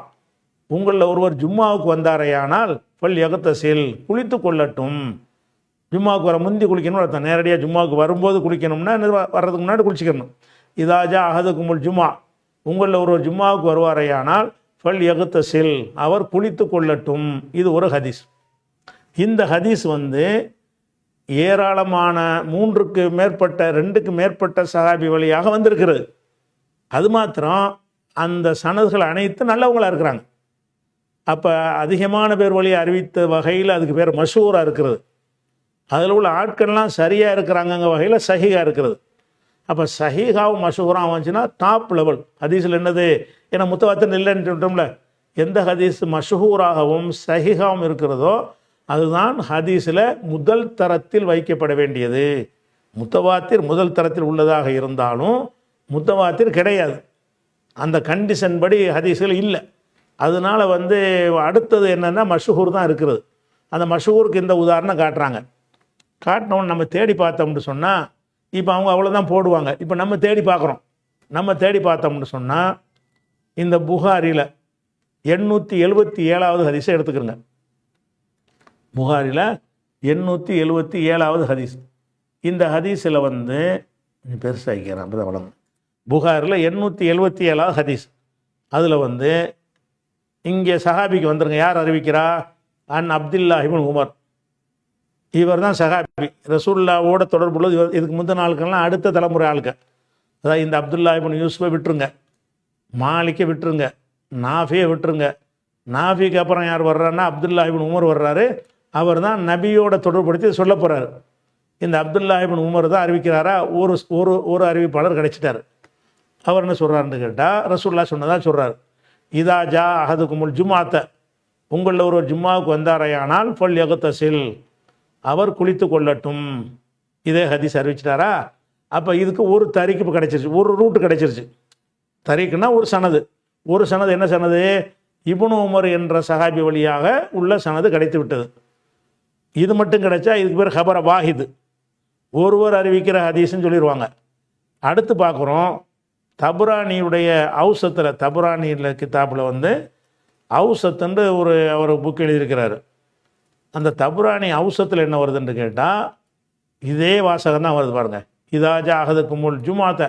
உங்களில் ஒருவர் ஜும்மாவுக்கு வந்தாரையானால் பல் யகத்தசில், குளித்து கொள்ளட்டும். ஜும்மாவுக்கு வர முந்தி குளிக்கணும்னு அர்த்தம். நேரடியாக ஜும்மாவுக்கு வரும்போது குளிக்கணும்னா வர்றதுக்கு முன்னாடி குளிச்சிக்கணும். இதா ஜா அஹதுக்குமுல் ஜும்மா, உங்களில் ஒருவர் ஜும்மாவுக்கு வருவாரையானால் பல் யகத்தசில், அவர் குளித்து கொள்ளட்டும். இது ஒரு ஹதீஸ். இந்த ஹதீஸ் ஏராளமான 3க்கு மேற்பட்ட 2க்கு மேற்பட்ட சஹாபி வழியாக வந்திருக்கிறது. அது மாத்திரம் அந்த சனதுகள் அனைத்து நல்லவங்களாக இருக்கிறாங்க. அப்போ அதிகமான பேர் வழியை அறிவித்த வகையில் அதுக்கு பேர் மஷ்ஹூராக இருக்கிறது. அதில் உள்ள ஆட்கள்லாம் சரியாக இருக்கிறாங்கங்க வகையில் சஹீஹாக இருக்கிறது. அப்போ சஹீஹாவும் மஷ்ஹூராகவும் வந்துச்சுன்னா டாப் லெவல் ஹதீஸில் என்னது, ஏன்னா முத்தவாத்திர் இல்லைன்னு சொல்லிட்டோம்ல. எந்த ஹதீஸ் மஷ்ஹூராகவும் சஹீஹாவும் இருக்கிறதோ அதுதான் ஹதீஸில் முதல் தரத்தில் வைக்கப்பட வேண்டியது. முத்தவாத்திர் முதல் தரத்தில் உள்ளதாக இருந்தாலும் முத்தவாத்திர் கிடையாது, அந்த கண்டிஷன் படி ஹதீஸில் இல்லை. அதனால் அடுத்தது என்னென்னா மஷ்ஹூர் தான் இருக்கிறது. அந்த மஷ்ஹூருக்கு இந்த உதாரணம் காட்டுறாங்க. காட்டினோன்னு நம்ம தேடி பார்த்தோம்னு சொன்னால், இப்போ அவங்க அவ்வளோதான் போடுவாங்க. இப்போ நம்ம தேடி பார்க்குறோம். நம்ம தேடி பார்த்தோம்னு சொன்னால், இந்த புகாரில் 877வது ஹதீஸை எடுத்துக்கிறோங்க. புகாரில் 877வது ஹதீஸ். இந்த ஹதீஸில் பெருசாகிக்கிறேன் அப்போ தான் வளங்க. புகாரில் 877வது ஹதீஸ். அதில் இங்கே சஹாபிக்கு வந்துருங்க. யார் அறிவிக்கிறா? அன் அப்துல்லாஹ் இப்னு உமர். இவர் தான் சஹாபி, ரசூலுல்லாவோட தொடர்புள்ளது. இதுக்கு முந்தின ஆட்கள்லாம் அடுத்த தலைமுறை ஆளுக்க. அதாவது இந்த அப்துல்லாஹ் இப்னு யூசுஃபை விட்டுருங்க, மாலிக்கை விட்டுருங்க, நாஃபியை விட்டுருங்க. நாஃபிக்கு அப்புறம் யார் வர்றாருன்னா அப்துல்லாஹ் இப்னு உமர் வர்றாரு. அவர் தான் நபியோட தொடர்புபடுத்தி சொல்ல போகிறார். இந்த அப்துல்லாஹ் இப்னு உமர் தான் அறிவிக்கிறாரா? ஒரு அறிவிப்பாளர் கிடைச்சிட்டார். அவர் என்ன சொல்கிறாருன்னு கேட்டால், ரசூலுல்லாஹ் சொன்னதாக சொல்கிறார். இதா ஜா அஹதுக்குமுல் ஜும்மாத்த, உங்களில் ஒரு ஜும்மாவுக்கு வந்தாரையானால் ஃபல் யகத்தசில், அவர் குளித்து கொள்ளட்டும். இதே ஹதீஸ் அறிவிச்சிட்டாரா? அப்போ இதுக்கு ஒரு தரீக்கு இப்போ கிடச்சிருச்சு, ஒரு ரூட்டு கிடச்சிருச்சு. தரீக்குன்னா ஒரு சனது. ஒரு சனது என்ன சனது? இப்னு உமர் என்ற சஹாபி வழியாக உள்ள சனது கிடைத்து விட்டது. இது மட்டும் கிடைச்சா இதுக்கு பேர் ஹபர வாஹிது, ஒருவர் அறிவிக்கிற ஹதீஸ்ன்னு சொல்லிடுவாங்க. அடுத்து பார்க்குறோம், தபுரானியுடைய அவுசத்தில், தபுரானியில் கிதாபில் அவுசத்துன்னு அவர் புக் எழுதியிருக்கிறாரு. அந்த தபுரானி அவுசத்தில் என்ன வருதுன்னு கேட்டால், இதே வாசகம் தான் வருது பாருங்கள். இதாஜா அஹதுக்குமுல் ஜுமாத்த,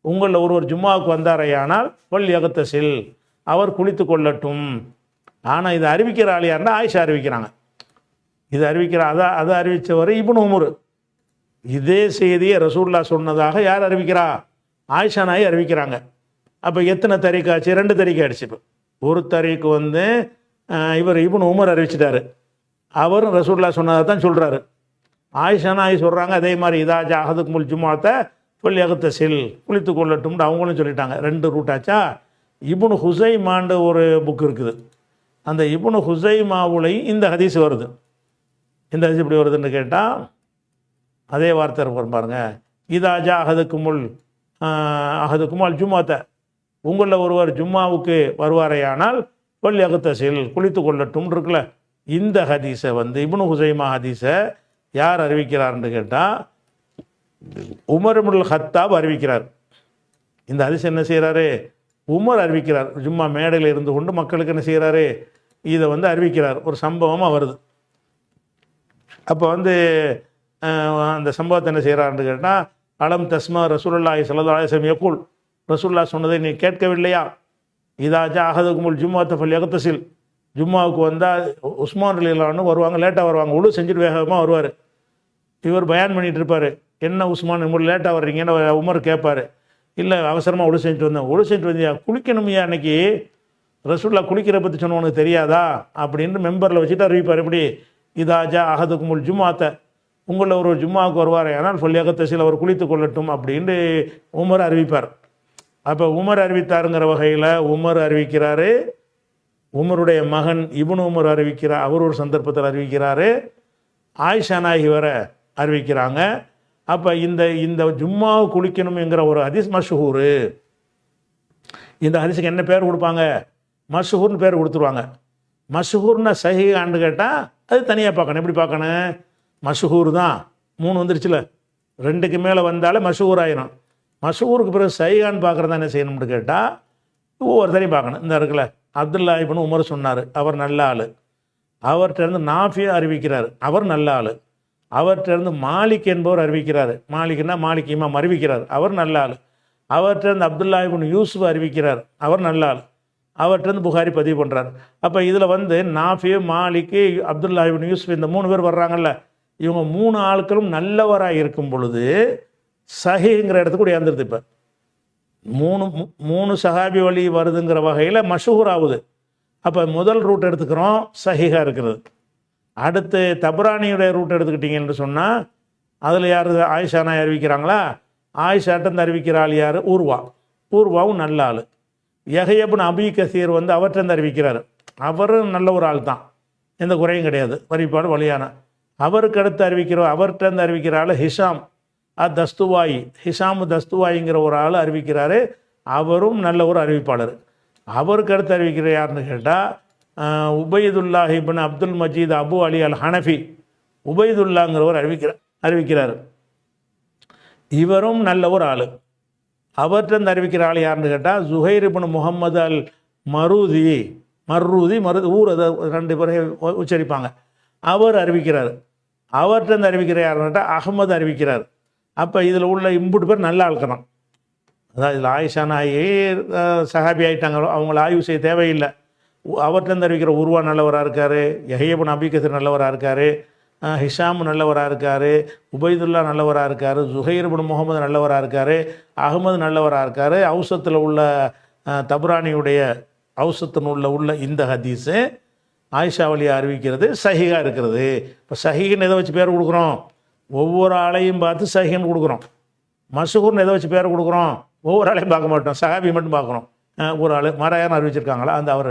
உங்களில் ஒருவர் ஜும்மாவுக்கு வந்தாரையானால் பல் யகத்தசில், அவர் குளித்து கொள்ளட்டும். ஆனால் இதை அறிவிக்கிற ஆள் யாருன்னா ஆயிஷா அறிவிக்கிறாங்க. இது அறிவிக்கிற அதை அறிவித்தவர் இப்னு உமர். இதே செய்தியை ரசூலுல்லாஹ் சொன்னதாக யார் அறிவிக்கிறா? ஆயிஷா நாய் அறிவிக்கிறாங்க. அப்போ எத்தனை தரீக்காச்சு? 2 தரீக்கு ஆயிடுச்சு. இப்போ ஒரு தரீக்கு இவர் இப்னு உமர் அறிவிச்சிட்டாரு, அவரும் ரசூலுல்லாஹ் சொன்னதாக தான் சொல்கிறாரு. ஆயிஷா நாய் சொல்கிறாங்க அதே மாதிரி இதா ஜா அஹதுக்குமுல் ஜும்மாத்த ஃபல் யகத்தசில், குளித்து கொள்ளட்டும்னு அவங்களும் சொல்லிட்டாங்க. 2 ரூட்டாச்சா. இப்னு ஹுசைமாண்டு ஒரு புக் இருக்குது. அந்த இப்னு ஹுசைமாவுலையும் இந்த ஹதீஸ் வருது. இந்த ஹதீஸ் எப்படி வருதுன்னு கேட்டால், அதே வார்த்தை இருக்கும் பாருங்க. இதா ஜா அஹதுக்குமுல் ஜும்மாத்த, உங்களில் ஒருவர் ஜும்மாவுக்கு வருவாரையானால் ஃபல் யகத்தசில், குளித்து கொள்ளட்டும் இருக்குல்ல. இந்த ஹதீஸை இப்னு ஹுசைமா ஹதீஸை யார் அறிவிக்கிறார்னு கேட்டால், உமர் இப்னுல் ஹத்தாப் அறிவிக்கிறார். இந்த ஹதீஸ் என்ன செய்கிறாரு? உமர் அறிவிக்கிறார். ஜும்மா மேடையில் இருந்து கொண்டு மக்களுக்கு என்ன செய்கிறாரு? இதை அறிவிக்கிறார். ஒரு சம்பவமாக வருது. அப்போ அந்த சம்பவத்தை என்ன செய்கிறாருன்னு கேட்டால், அலம் தஸ்மா ரசூலுல்லாஹி ஸல்லல்லாஹு அலைஹி வஸல்லம் யகூல், ரசூலுல்லாஹ் சொன்னதை நீ கேட்கவில்லையா? இதா ஜா அஹதுக்குமுல் ஜும்மாத்த ஃபல் யகத்தசில், ஜும்மாவுக்கு வந்தால் உஸ்மான் ரலியல்லாஹு அன்ஹு வருவாங்க, லேட்டாக வருவாங்க, உழு செஞ்சுட்டு வேகமாக வருவார். இவர் பயான் பண்ணிகிட்டு இருப்பார். என்ன உஸ்மான் இவர் லேட்டாக வர்றீங்கன்னு உமர் கேட்பார். இல்லை அவசரமாக உழு செஞ்சுட்டு வந்தேன். உழு செஞ்சுட்டு வந்தியா? குளிக்கணுமையா அன்னைக்கு? ரசூலுல்லாஹ் குளிக்கிற பற்றி சொன்ன உனக்கு தெரியாதா அப்படின்னு மெம்பரில் வச்சுட்டு அறிவிப்பார். எப்படி இதாஜா அஹதுக்குமுல் ஜும்மாத்த, உங்களில் ஒரு ஜும்மாவுக்கு வருவார் ஆனால் சொல்லியகத்தசில் அவர் குளித்து கொள்ளட்டும் அப்படின்னு உமர் அறிவிப்பார். அப்போ உமர் அறிவித்தாருங்கிற வகையில் உமர் அறிவிக்கிறாரு, உமருடைய மகன் இப்னு உமர் அறிவிக்கிறார், அவர் ஒரு சந்தர்ப்பத்தில் அறிவிக்கிறாரு, ஆயிஷா நாயகி வர அறிவிக்கிறாங்க. அப்போ இந்த ஜும்மாவை குளிக்கணுங்கிற ஒரு ஹதீஸ் மஷ்ஹூரு. இந்த ஹதீஸுக்கு என்ன பேர் கொடுப்பாங்க? மஷ்ஹூர்னு பேர் கொடுத்துருவாங்க. மஷ்ஹூர்னா சஹீஹான்னு கேட்டால் அது தனியாக பார்க்கணும். எப்படி பார்க்கணும்? மஷ்ஹூர் தான் 3 வந்துருச்சுல, 2க்கு மேலே வந்தாலே மஷ்ஹூர் ஆயிரும். மஷ்ஹூருக்கு பிறகு சஹீஹான்னு பார்க்குறதா என்ன செய்யணும்னு கேட்டால் ஒவ்வொருத்தரையும் பார்க்கணும். இந்த இருக்குல்ல, அப்துல்லா இப்னு உமர் சொன்னார், அவர் நல்ல ஆள். அவர்கிட்ட நாஃபியா அறிவிக்கிறார், அவர் நல்ல ஆள். அவர்கிட்ட மாலிக் என்பவர் அறிவிக்கிறார், மாலிக்னா மாலிக் இமாம் அறிவிக்கிறார், அவர் நல்ல ஆள். அவர்கிட்ட அப்துல்லா இப்னு யூசுப் அறிவிக்கிறார், அவர் நல்ல ஆள். அவர்கிட்ட புகாரி பதிவு பண்ணுறார். அப்போ இதில் நாஃபி, மாலிக்கு, அப்துல்லா இப்னு யூசுப் இந்த 3 பேர் வர்றாங்கல்ல, இவங்க 3 ஆட்களும் நல்லவராக இருக்கும் பொழுது சஹீங்கிற இடத்துக்கு கூட இறந்துருது. இப்போ 3 சஹாபி வழி வருதுங்கிற வகையில் மஷ்ஹூர் ஆகுது. அப்போ முதல் ரூட் எடுத்துக்கிறோம், சஹீஹாக இருக்கிறது. அடுத்து தபரானியுடைய ரூட் எடுத்துக்கிட்டீங்கன்னு சொன்னால் அதில் யார்? ஆயிஷா நாய் அறிவிக்கிறாங்களா, ஆயிஷாட்டந்து அறிவிக்கிற ஆள் யார்? ஊர்வாவும் நல்ல ஆள். யஹ்யா அபி கசீர் அவர்கிட்ட அறிவிக்கிறார், அவரும் நல்ல ஒரு ஆள் தான், எந்த குறையும் கிடையாது, வரிப்பாடு வழியான. அவருக்கு அடுத்து அவர்கிட்ட அறிவிக்கிற ஆள் ஹிஷாம் தஸ்துவாயி, ஹிஷாமு தஸ்துவாயிங்கிற ஒரு ஆள் அறிவிக்கிறாரு, அவரும் நல்ல ஒரு அறிவிப்பாளர். அவருக்கு அடுத்து அறிவிக்கிற யாருன்னு கேட்டால் உபைதுல்லாஹ் இப்னு அப்துல் மஜீத் அபு அலி அல் ஹனஃபி, உபைதுல்லாங்கிறவர் அறிவிக்கிறார், இவரும் நல்ல ஒரு ஆள். அவர்கிட்ட அறிவிக்கிற ஆள் யாருன்னு கேட்டால் ஜுஹைர் இப்னு முகமது அல் மர்ரூதி ஊர் அதை 2 பேரை உச்சரிப்பாங்க, அவர் அறிவிக்கிறார். அவர்கிட்ட அறிவிக்கிற யாருன்னு கேட்டால் அகமது அறிவிக்கிறார். அப்போ இதில் உள்ள இம்புட்டு பேர் நல்ல ஆட்கள். அதாவது இதில் ஆயிஷா நாயே சஹாபி ஆகிட்டாங்க, அவங்கள ஆய்வு செய்ய தேவையில்லை. அவர்கிட்ட அறிவிக்கிற உருவா நல்லவராக இருக்கார், யஹ்யா இப்னு அபி கஸீர் நல்லவராக இருக்கார், ஹிஷாம் நல்லவராக இருக்கார், உபைதுல்லா நல்லவராக இருக்கார், ஜுஹைர் இப்னு முகமது நல்லவராக இருக்கார், அகமது நல்லவராக இருக்கார். அவுசத்தில் உள்ள தபரானியுடைய அவுசத்தின் உள்ள இந்த ஹதீஸு ஆயிஷா வழியை அறிவிக்கிறது சஹீஹாக இருக்கிறது. இப்போ சஹீஹ்னு எதை வச்சு பேர் கொடுக்குறோம்? ஒவ்வொரு ஆளையும் பார்த்து சஹீஹ்னு கொடுக்குறோம். மஷ்ஹூர்னு எதை வச்சு பேர் கொடுக்குறோம்? ஒவ்வொரு ஆளையும் பார்க்க மாட்டோம், சஹாபி மட்டும் பார்க்குறோம். ஒரு ஆள் மராயான்னு அறிவிச்சிருக்காங்களா, அந்த அவர்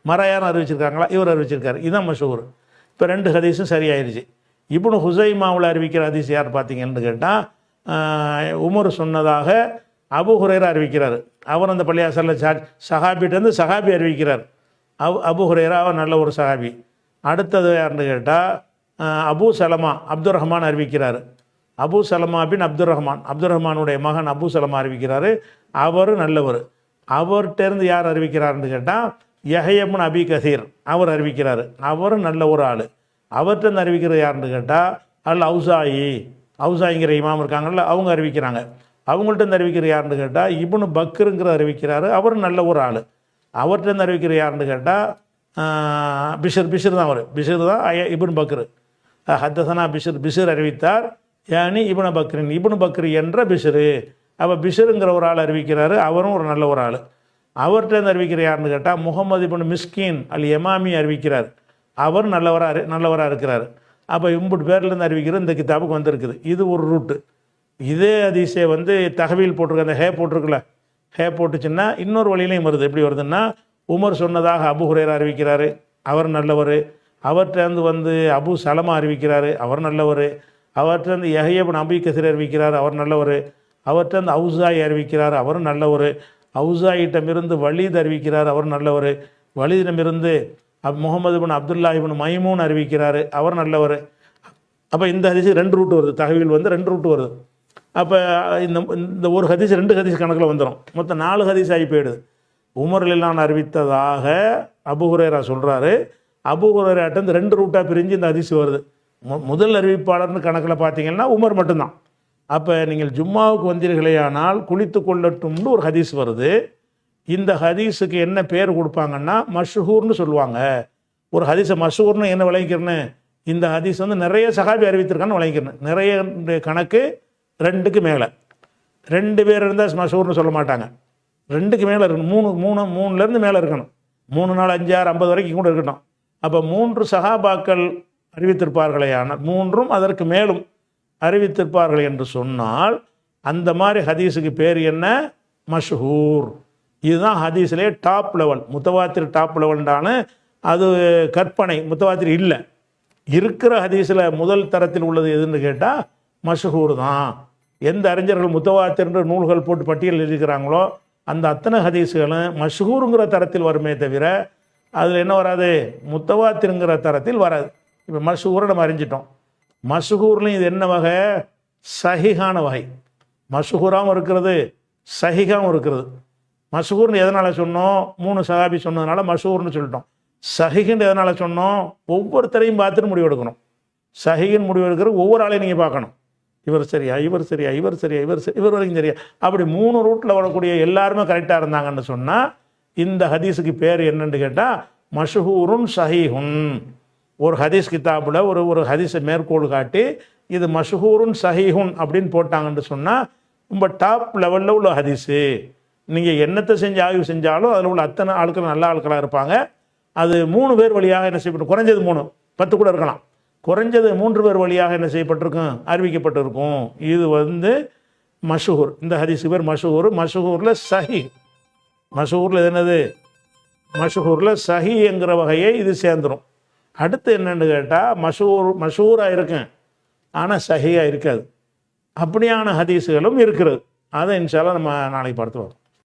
மராயான்னு அறிவிச்சிருக்காங்களா, இவர் அறிவிச்சிருக்காரு, இதுதான் மஷ்ஹூர். இப்போ 2 ஹதீஸும் சரியாயிருச்சு. இப்னு ஹுஸைமாவில் அறிவிக்கிற ஹதீஸ் யார் பார்த்தீங்கன்னு கேட்டால் உமர் சொன்னதாக அபு ஹுரைரா அறிவிக்கிறார். அவர் அந்த பள்ளியாசலில் சஹாபிட்டேருந்து சஹாபி அறிவிக்கிறார். அபு ஹுரைரா அவர் நல்ல ஒரு சஹாபி. அடுத்தது யாருன்னு கேட்டால் அபு சலமா அப்துல் ரஹ்மான் அறிவிக்கிறார். அபு சலமா பின் அப்துல் ரஹ்மானுடைய மகன் அபு சலமா அறிவிக்கிறார், அவர் நல்லவர். அவர்கிட்டேருந்து யார் அறிவிக்கிறார்னு கேட்டால் யஹ்யா இப்னு அபி கஸீர் அவர் அறிவிக்கிறார், அவரும் நல்ல ஒரு ஆள். அவர்கிட்ட அறிவிக்கிறது யாருன்னு கேட்டால் அவுசாயிங்கிற இமாம் இருக்காங்கல்ல, அவங்க அறிவிக்கிறாங்க. அவங்கள்ட்ட அறிவிக்கிற யாருன்னு கேட்டால் இப்னு பக்ருங்கிற அறிவிக்கிறாரு, அவரும் நல்ல ஒரு ஆள். அவர்கிட்ட அறிவிக்கிற யாருன்னு கேட்டால் பிஷர் தான், அவர் பிஷர் தான் இப்னு பக்ரு. ஹத்தசனா பிஷர் அறிவித்தார், யானி இப்னு பக்ரு என்ற பிஷரு. அப்போ பிஷருங்கிற ஒரு ஆள் அறிவிக்கிறாரு, அவரும் ஒரு நல்ல ஒரு ஆள். அவர்கிட்ட அறிவிக்கிற யாருன்னு கேட்டால் முகமது இப்னு மிஸ்கின் அல் யமாமி அறிவிக்கிறார், அவர் நல்லவராக இருக்கிறார். அப்போ இம்புட்டு பேர்லேருந்து அறிவிக்கிற இந்த கிதாபுக்கு வந்திருக்குது. இது ஒரு ரூட்டு. இதே ஹதீஸே தகவீல் போட்டிருக்க, அந்த ஹே போட்டிருக்குல்ல, ஹே போட்டுச்சுன்னா இன்னொரு வழியிலையும் வருது. எப்படி வருதுன்னா உமர் சொன்னதாக அபு ஹுரைரா அறிவிக்கிறாரு, அவர் நல்லவர். அவர்கிட்ட அபு சலமா அறிவிக்கிறாரு, அவர் நல்லவர். அவர்கிட்ட யஹ்யா இப்னு அபி கஸீர் அறிவிக்கிறார், அவர் நல்லவர். அவர்கிட்ட அவுசாயி அறிவிக்கிறார், அவரும் நல்லவர். அவுசாயிட்டமிருந்து வலீத் அறிவிக்கிறார், அவர் நல்லவர். வலீதிடமிருந்து முகமது இப்னு அப்துல்லா இப்னு மைமூன் அறிவிக்கிறார், அவர் நல்லவர். அப்போ இந்த ஹதீஸ் 2 ரூட்டு வருது, தகவீல் 2 ரூட்டு வருது. அப்போ இந்த ஒரு ஹதீஸ் 2 ஹதீஸ் கணக்கில் வந்துடும், மொத்தம் 4 ஹதீஸ் ஆகி போயிடுது. உமர் எல்லாம் அறிவித்ததாக அபு ஹுரைரா சொல்கிறாரு. அபு ஹுரைராட்ட 2 ரூட்டாக பிரிஞ்சு இந்த ஹதீஸ் வருது. முதல் அறிவிப்பாளர்னு கணக்கில் பார்த்தீங்கன்னா உமர் மட்டும்தான். அப்போ நீங்கள் ஜும்மாவுக்கு வந்தீர்களேயானால் குளித்து கொள்ளட்டும்னு ஒரு ஹதீஸ் வருது. இந்த ஹதீஸுக்கு என்ன பேர் கொடுப்பாங்கன்னா மஷ்ஹூர்னு சொல்லுவாங்க. ஒரு ஹதீஸை மஷ்ஹூர்னு என்ன விளங்கிக்கிறேன்னு, இந்த ஹதீஸ் நிறைய சஹாபி அறிவித்திருக்கான்னு விளங்கிக்கிறேன். நிறைய கணக்கு 2க்கு மேலே, 2 பேர் இருந்தால் மஷ்ஹூர்னு சொல்ல மாட்டாங்க. 2க்கு மேலே இருக்கணும், 3லேருந்து மேலே இருக்கணும். 3, 4, 5, 6, 50 வரைக்கும் கூட இருக்கட்டும். அப்போ 3 சஹாபாக்கள் அறிவித்திருப்பார்களேயானால், மூன்றும் அதற்கு மேலும் அறிவித்திருப்பார்கள் என்று சொன்னால் அந்த மாதிரி ஹதீஸுக்கு பேர் என்ன? மஷ்ஹூர். இதுதான் ஹதீஸ்லேயே டாப் லெவல். முத்தவாத்திர் டாப் லெவல்டான அது கற்பனை, முத்தவாத்திர் இல்லை. இருக்கிற ஹதீஸில் முதல் தரத்தில் உள்ளது எதுன்னு கேட்டால் மஷ்ஹூர் தான். எந்த அறிஞர்கள் முத்தவாத்திர் என்ற நூல்கள் போட்டு பட்டியல் எழுதிக்கிறாங்களோ அந்த அத்தனை ஹதீஸுகளும் மஷ்ஹூருங்கிற தரத்தில் வருமே தவிர அதில் என்ன வராது? முத்தவாத்திருங்கிற தரத்தில் வராது. இப்போ மஷ்ஹூரை நம்ம அறிஞ்சிட்டோம். மஷ்ஹூர்லையும் இது என்ன வகை? சஹிஹான வகை. மஷ்ஹூராகவும் இருக்கிறது, சஹிஹாகவும் இருக்கிறது. மஷ்ஹூர்னு எதனால் சொன்னோம்? 3 சஹாபி சொன்னதுனால மஷ்ஹூர்னு சொல்லிட்டோம். சஹிஹ்னு எதனால் சொன்னோம்? ஒவ்வொருத்தரையும் பார்த்துட்டு முடிவெடுக்கணும். சஹிஹ்னு முடிவெடுக்கிற ஒவ்வொரு ஆளையும் நீங்கள் பார்க்கணும். இவர் சரியா, இவர் சரியா, இவர் சரியா, இவர் வரைக்கும் சரியா, அப்படி 3 ரூட்டில் வரக்கூடிய எல்லாருமே கரெக்டாக இருந்தாங்கன்னு சொன்னால் இந்த ஹதீஸுக்கு பேர் என்னன்னு கேட்டால் மஷ்ஹூருன் சஹீஹுன். ஒரு ஹதீஸ் கிதாபில் ஒரு ஹதீஸை மேற்கோள் காட்டி இது மஷ்ஹூருன் சஹீஹுன் அப்படின்னு போட்டாங்கன்னு சொன்னால் ரொம்ப டாப் லெவலில் உள்ள ஹதீஸு. நீங்கள் என்னத்தை செஞ்சு ஆய்வு செஞ்சாலும் அதில் உள்ள அத்தனை ஆட்கள் நல்ல ஆட்களாக இருப்பாங்க. அது 3 பேர் வழியாக என்ன செய்யப்படும்? குறைஞ்சது 3, 10 கூட இருக்கலாம். குறைஞ்சது 3 பேர் வழியாக என்ன செய்யப்பட்டிருக்கும்? அறிவிக்கப்பட்டிருக்கும். இது மஷ்ஹூர். இந்த ஹதீஸுக்கு பேர் மஷ்ஹூர். மஷ்ஹூரில் சஹி. மஷ்ஹூரில் இது என்னது? மஷ்ஹூரில் சஹி என்கிற வகையை இது சேர்ந்துடும். அடுத்து என்னென்னு கேட்டால் மஷ்ஹூராக இருக்கும் ஆனால் சஹியாக இருக்காது. அப்படியான ஹதீஸுகளும் இருக்கிறது. அதை இன்ஷா அல்லாஹ் நம்ம நாளைக்கு பார்த்து வரோம்.